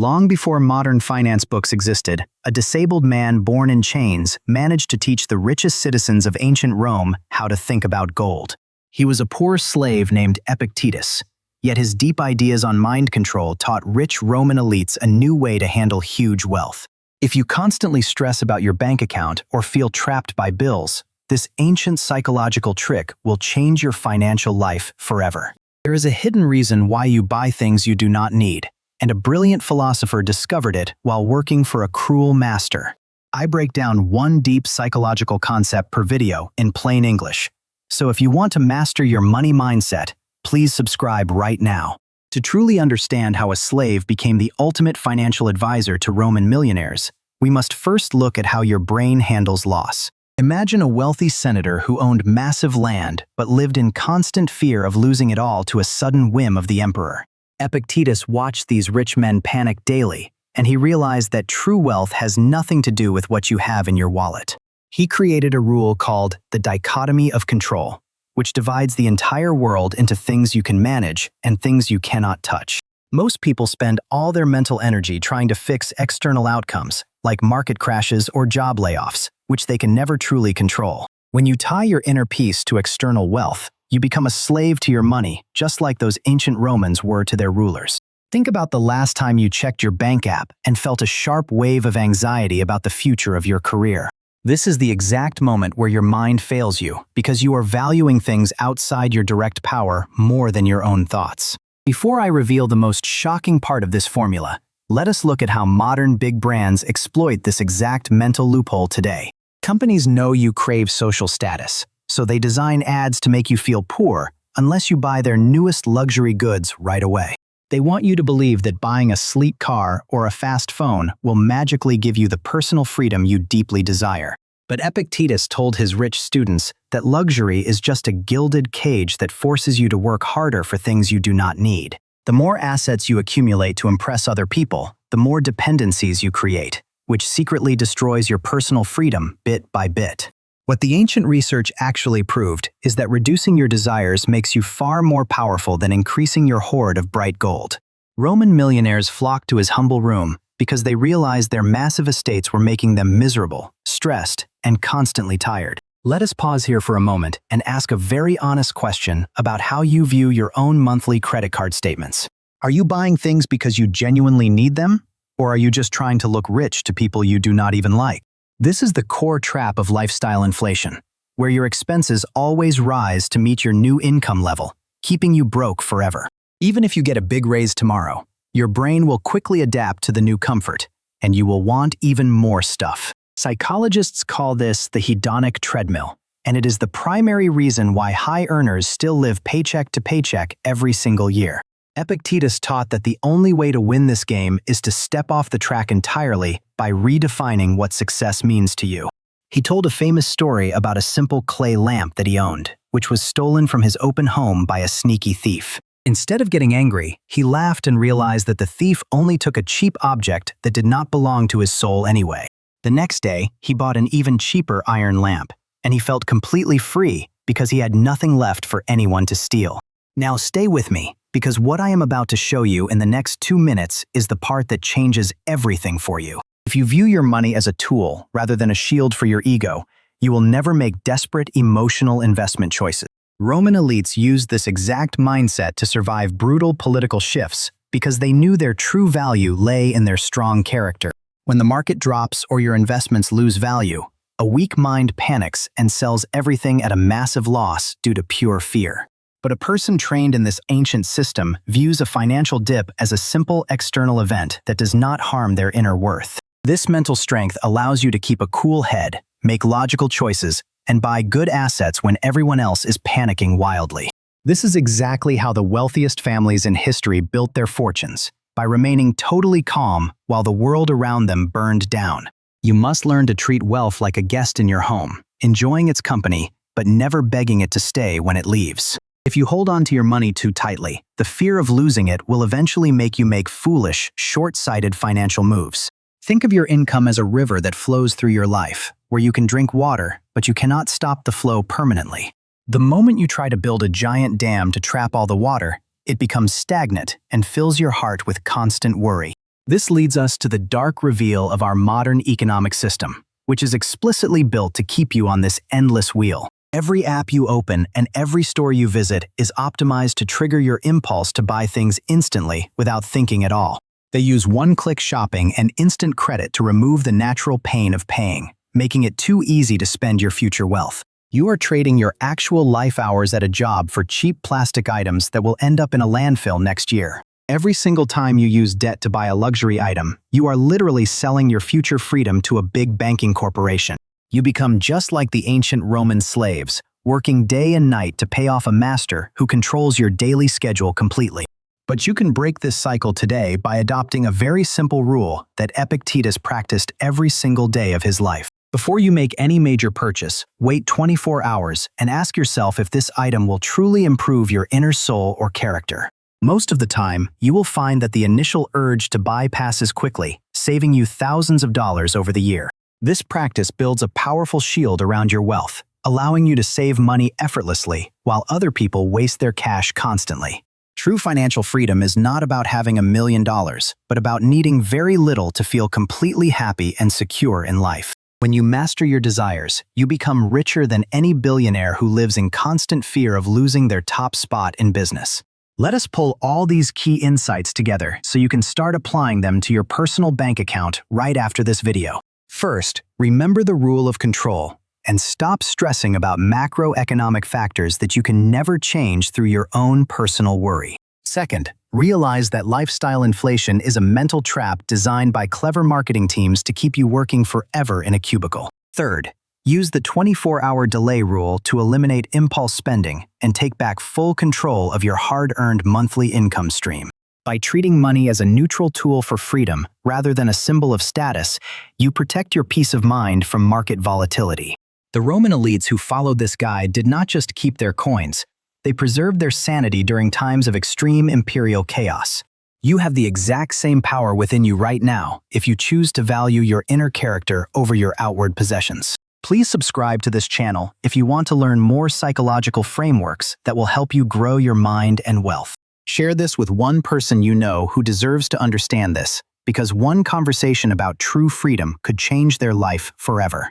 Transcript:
Long before modern finance books existed, a disabled man born in chains managed to teach the richest citizens of ancient Rome how to think about gold. He was a poor slave named Epictetus, yet his deep ideas on mind control taught rich Roman elites a new way to handle huge wealth. If you constantly stress about your bank account or feel trapped by bills, this ancient psychological trick will change your financial life forever. There is a hidden reason why you buy things you do not need, and a brilliant philosopher discovered it while working for a cruel master. I break down one deep psychological concept per video in plain English. So if you want to master your money mindset, please subscribe right now. To truly understand how a slave became the ultimate financial advisor to Roman millionaires, we must first look at how your brain handles loss. Imagine a wealthy senator who owned massive land but lived in constant fear of losing it all to a sudden whim of the emperor. Epictetus watched these rich men panic daily, and he realized that true wealth has nothing to do with what you have in your wallet. He created a rule called the Dichotomy of Control, which divides the entire world into things you can manage and things you cannot touch. Most people spend all their mental energy trying to fix external outcomes, like market crashes or job layoffs, which they can never truly control. When you tie your inner peace to external wealth, you become a slave to your money, just like those ancient Romans were to their rulers. Think about the last time you checked your bank app and felt a sharp wave of anxiety about the future of your career. This is the exact moment where your mind fails you, because you are valuing things outside your direct power more than your own thoughts. Before I reveal the most shocking part of this formula, let us look at how modern big brands exploit this exact mental loophole today. Companies know you crave social status, so they design ads to make you feel poor unless you buy their newest luxury goods right away. They want you to believe that buying a sleek car or a fast phone will magically give you the personal freedom you deeply desire. But Epictetus told his rich students that luxury is just a gilded cage that forces you to work harder for things you do not need. The more assets you accumulate to impress other people, the more dependencies you create, which secretly destroys your personal freedom bit by bit. What the ancient research actually proved is that reducing your desires makes you far more powerful than increasing your hoard of bright gold. Roman millionaires flocked to his humble room because they realized their massive estates were making them miserable, stressed, and constantly tired. Let us pause here for a moment and ask a very honest question about how you view your own monthly credit card statements. Are you buying things because you genuinely need them? Or are you just trying to look rich to people you do not even like? This is the core trap of lifestyle inflation, where your expenses always rise to meet your new income level, keeping you broke forever. Even if you get a big raise tomorrow, your brain will quickly adapt to the new comfort, and you will want even more stuff. Psychologists call this the hedonic treadmill, and it is the primary reason why high earners still live paycheck to paycheck every single year. Epictetus taught that the only way to win this game is to step off the track entirely by redefining what success means to you. He told a famous story about a simple clay lamp that he owned, which was stolen from his open home by a sneaky thief. Instead of getting angry, he laughed and realized that the thief only took a cheap object that did not belong to his soul anyway. The next day, he bought an even cheaper iron lamp, and he felt completely free because he had nothing left for anyone to steal. Now stay with me, because what I am about to show you in the next 2 minutes is the part that changes everything for you. If you view your money as a tool rather than a shield for your ego, you will never make desperate emotional investment choices. Roman elites used this exact mindset to survive brutal political shifts because they knew their true value lay in their strong character. When the market drops or your investments lose value, a weak mind panics and sells everything at a massive loss due to pure fear. But a person trained in this ancient system views a financial dip as a simple external event that does not harm their inner worth. This mental strength allows you to keep a cool head, make logical choices, and buy good assets when everyone else is panicking wildly. This is exactly how the wealthiest families in history built their fortunes, by remaining totally calm while the world around them burned down. You must learn to treat wealth like a guest in your home, enjoying its company, but never begging it to stay when it leaves. If you hold on to your money too tightly, the fear of losing it will eventually make you make foolish, short-sighted financial moves. Think of your income as a river that flows through your life, where you can drink water, but you cannot stop the flow permanently. The moment you try to build a giant dam to trap all the water, it becomes stagnant and fills your heart with constant worry. This leads us to the dark reveal of our modern economic system, which is explicitly built to keep you on this endless wheel. Every app you open and every store you visit is optimized to trigger your impulse to buy things instantly without thinking at all. They use one-click shopping and instant credit to remove the natural pain of paying, making it too easy to spend your future wealth. You are trading your actual life hours at a job for cheap plastic items that will end up in a landfill next year. Every single time you use debt to buy a luxury item, you are literally selling your future freedom to a big banking corporation. You become just like the ancient Roman slaves, working day and night to pay off a master who controls your daily schedule completely. But you can break this cycle today by adopting a very simple rule that Epictetus practiced every single day of his life. Before you make any major purchase, wait 24 hours and ask yourself if this item will truly improve your inner soul or character. Most of the time, you will find that the initial urge to buy passes quickly, saving you thousands of dollars over the year. This practice builds a powerful shield around your wealth, allowing you to save money effortlessly while other people waste their cash constantly. True financial freedom is not about having $1 million, but about needing very little to feel completely happy and secure in life. When you master your desires, you become richer than any billionaire who lives in constant fear of losing their top spot in business. Let us pull all these key insights together so you can start applying them to your personal bank account right after this video. First, remember the rule of control and stop stressing about macroeconomic factors that you can never change through your own personal worry. Second, realize that lifestyle inflation is a mental trap designed by clever marketing teams to keep you working forever in a cubicle. Third, use the 24-hour delay rule to eliminate impulse spending and take back full control of your hard-earned monthly income stream. By treating money as a neutral tool for freedom rather than a symbol of status, you protect your peace of mind from market volatility. The Roman elites who followed this guide did not just keep their coins, they preserved their sanity during times of extreme imperial chaos. You have the exact same power within you right now if you choose to value your inner character over your outward possessions. Please subscribe to this channel if you want to learn more psychological frameworks that will help you grow your mind and wealth. Share this with one person you know who deserves to understand this, because one conversation about true freedom could change their life forever.